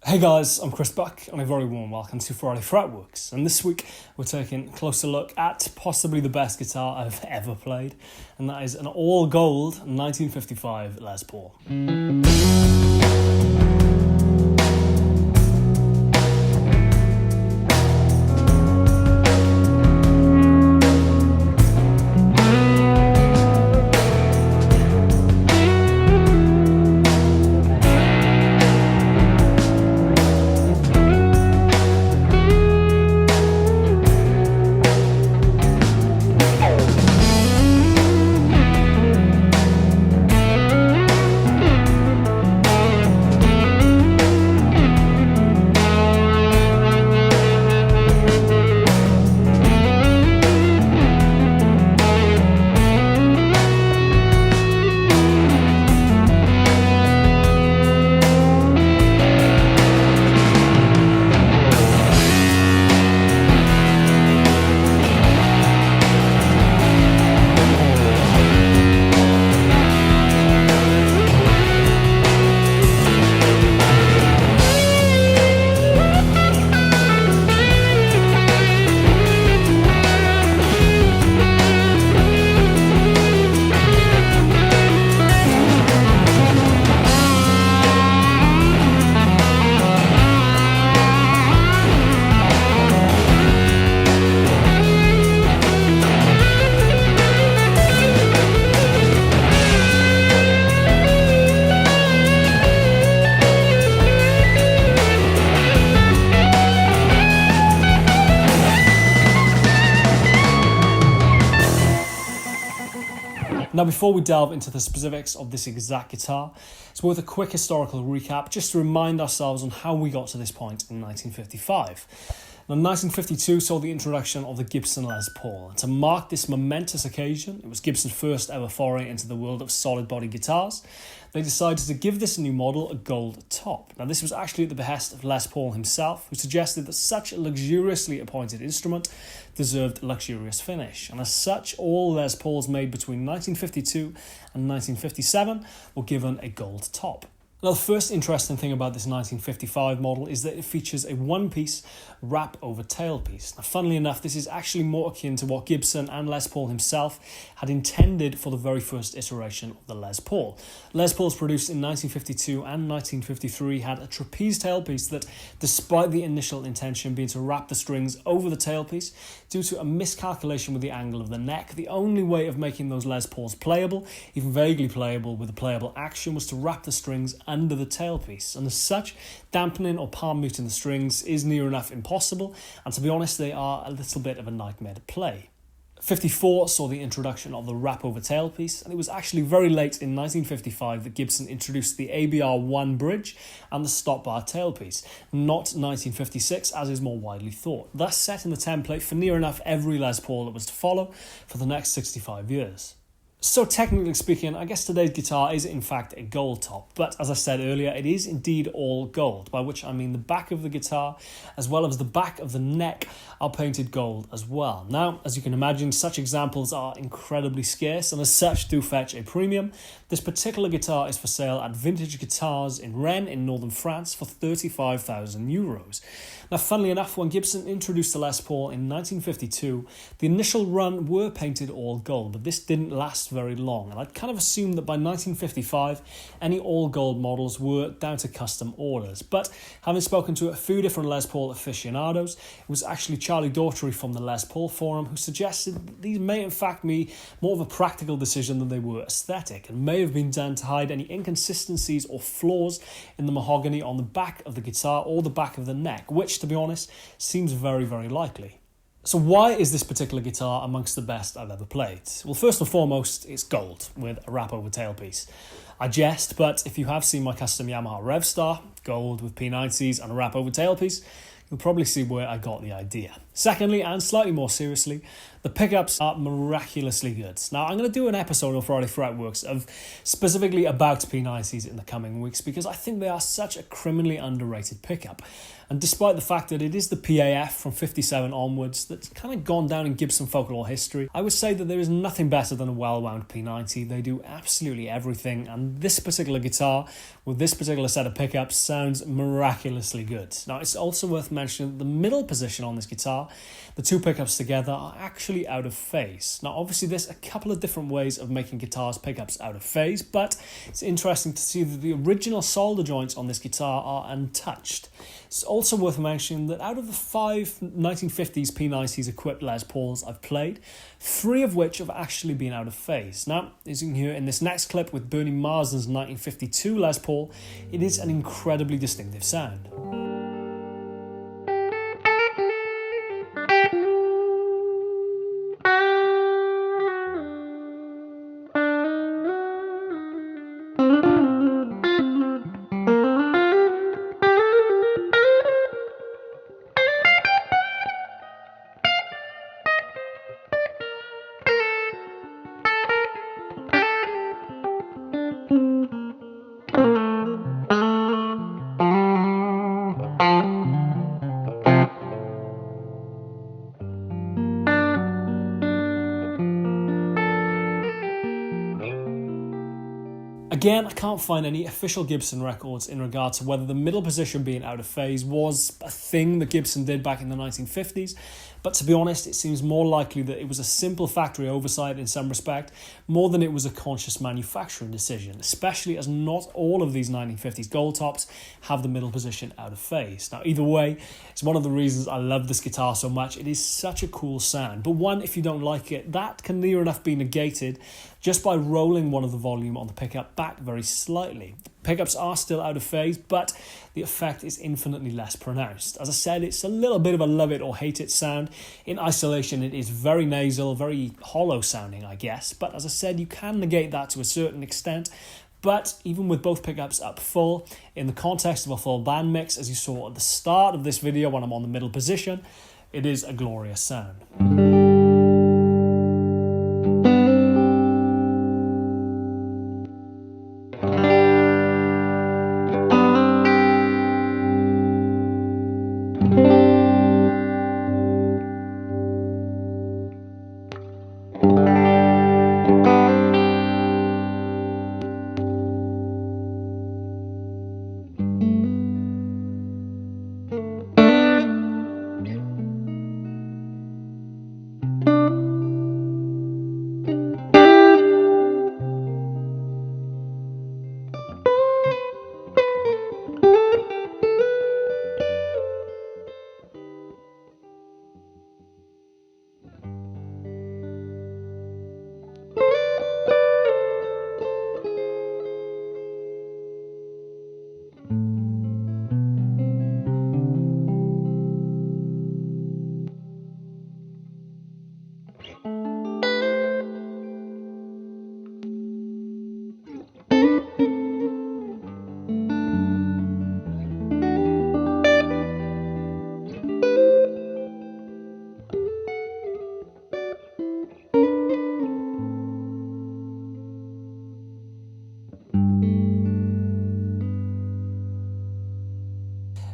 Hey guys, I'm Spec and a very warm welcome to Friday Fretworks, and this week we're taking a closer look at possibly the best guitar I've ever played, and that is an all-gold 1955 Les Paul. Now, before we delve into the specifics of this exact guitar, it's worth a quick historical recap just to remind ourselves on how we got to this point in 1955. Now, 1952 saw the introduction of the Gibson Les Paul. And to mark this momentous occasion, it was Gibson's first ever foray into the world of solid body guitars. They decided to give this new model a gold top. Now, this was actually at the behest of Les Paul himself, who suggested that such a luxuriously appointed instrument deserved a luxurious finish. And as such, all Les Pauls made between 1952 and 1957 were given a gold top. Now, the first interesting thing about this 1955 model is that it features a one-piece wrap-over tailpiece. Now, funnily enough, this is actually more akin to what Gibson and Les Paul himself had intended for the very first iteration of the Les Paul. Les Pauls produced in 1952 and 1953 had a trapeze tailpiece that, despite the initial intention being to wrap the strings over the tailpiece, due to a miscalculation with the angle of the neck, the only way of making those Les Pauls playable, even vaguely playable with a playable action, was to wrap the strings under the tailpiece, and as such, dampening or palm muting the strings is near enough impossible, and to be honest, they are a little bit of a nightmare to play. 54 saw the introduction of the wrap-over tailpiece, and it was actually very late in 1955 that Gibson introduced the ABR-1 bridge and the stop bar tailpiece, not 1956 as is more widely thought, thus setting the template for near enough every Les Paul that was to follow for the next 65 years. So technically speaking, I guess today's guitar is in fact a gold top, but as I said earlier, it is indeed all gold, by which I mean the back of the guitar as well as the back of the neck are painted gold as well. Now, as you can imagine, such examples are incredibly scarce and as such do fetch a premium. This particular guitar is for sale at Vintage Guitars in Rennes in northern France for €35,000. Now, funnily enough, when Gibson introduced the Les Paul in 1952, the initial run were painted all gold, but this didn't last very long, and I'd kind of assumed that by 1955 any all gold models were down to custom orders. But having spoken to a few different Les Paul aficionados, it was actually Charlie Daughtry from the Les Paul forum who suggested that these may in fact be more of a practical decision than they were aesthetic, and may have been done to hide any inconsistencies or flaws in the mahogany on the back of the guitar or the back of the neck, which, to be honest, seems very, very likely. So why is this particular guitar amongst the best I've ever played? Well, first and foremost, it's gold with a wrap-over tailpiece. I jest, but if you have seen my custom Yamaha Revstar, gold with P90s and a wrap-over tailpiece, you'll probably see where I got the idea. Secondly, and slightly more seriously, The pickups are miraculously good. Now, I'm going to do an episode of Friday Fretworks of specifically about P90s in the coming weeks because I think they are such a criminally underrated pickup. And despite the fact that it is the PAF from 57 onwards that's kind of gone down in Gibson folklore history, I would say that there is nothing better than a well-wound P90. They do absolutely everything, and this particular guitar with this particular set of pickups sounds miraculously good. Now, it's also worth mentioning that the middle position on this guitar, the two pickups together, are actually out of phase. Now, obviously, there's a couple of different ways of making guitars pickups out of phase, but it's interesting to see that the original solder joints on this guitar are untouched. It's also worth mentioning that out of the 5 1950s P90s equipped Les Pauls I've played, 3 of which have actually been out of phase. Now, as you can hear in this next clip with Bernie Marsden's 1952 Les Paul, it is an incredibly distinctive sound. Again, I can't find any official Gibson records in regard to whether the middle position being out of phase was a thing that Gibson did back in the 1950s, but to be honest, it seems more likely that it was a simple factory oversight in some respect, more than it was a conscious manufacturing decision, especially as not all of these 1950s Goldtops have the middle position out of phase. Now, either way, it's one of the reasons I love this guitar so much. It is such a cool sound, but one, if you don't like it, that can near enough be negated just by rolling one of the volume on the pickup back very slightly. The pickups are still out of phase, but the effect is infinitely less pronounced. As I said, it's a little bit of a love it or hate it sound. In isolation, it is very nasal, very hollow sounding, I guess. But as I said, you can negate that to a certain extent. But even with both pickups up full, in the context of a full band mix, as you saw at the start of this video when I'm on the middle position, it is a glorious sound.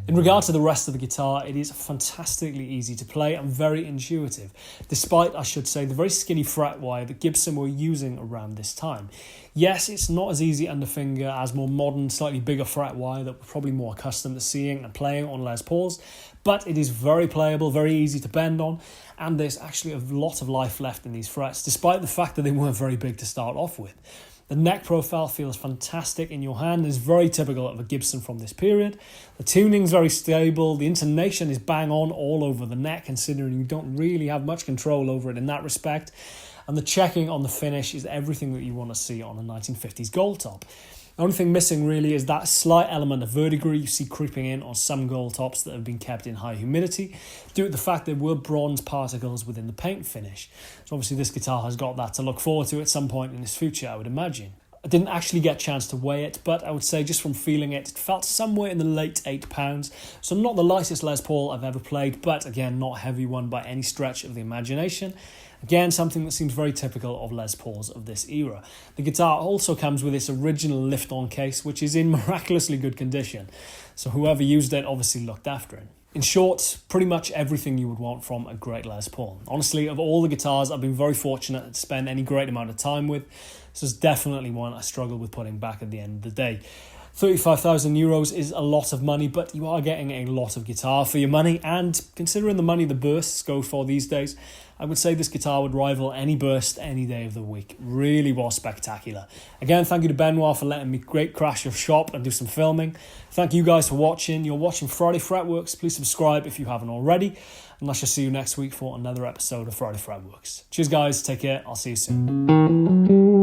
In regard to the rest of the guitar, it is fantastically easy to play and very intuitive, despite, I should say, the very skinny fret wire that Gibson were using around this time. Yes, it's not as easy under finger as more modern, slightly bigger fret wire that we're probably more accustomed to seeing and playing on Les Pauls, but it is very playable, very easy to bend on, and there's actually a lot of life left in these frets, despite the fact that they weren't very big to start off with. The neck profile feels fantastic in your hand. It's very typical of a Gibson from this period. The tuning's very stable. The intonation is bang on all over the neck, considering you don't really have much control over it in that respect. And the checking on the finish is everything that you want to see on a 1950s Goldtop. The only thing missing really is that slight element of verdigris you see creeping in on some Goldtops that have been kept in high humidity due to the fact there were bronze particles within the paint finish. So obviously this guitar has got that to look forward to at some point in its future, I would imagine. I didn't actually get a chance to weigh it, but I would say just from feeling it, it felt somewhere in the late £8. So not the lightest Les Paul I've ever played, but again, not a heavy one by any stretch of the imagination. Again, something that seems very typical of Les Pauls of this era. The guitar also comes with its original lift-on case, which is in miraculously good condition. So whoever used it obviously looked after it. In short, pretty much everything you would want from a great Les Paul. Honestly, of all the guitars I've been very fortunate to spend any great amount of time with, this is definitely one I struggle with putting back at the end of the day. €35,000 is a lot of money, but you are getting a lot of guitar for your money, and considering the money the bursts go for these days, I would say this guitar would rival any burst any day of the week. Really was spectacular. Again, thank you to Benoit for letting me crash your shop and do some filming. Thank you guys for watching. You're watching Friday Fretworks. Please subscribe if you haven't already, and I shall see you next week for another episode of Friday Fretworks. Cheers guys, take care, I'll see you soon.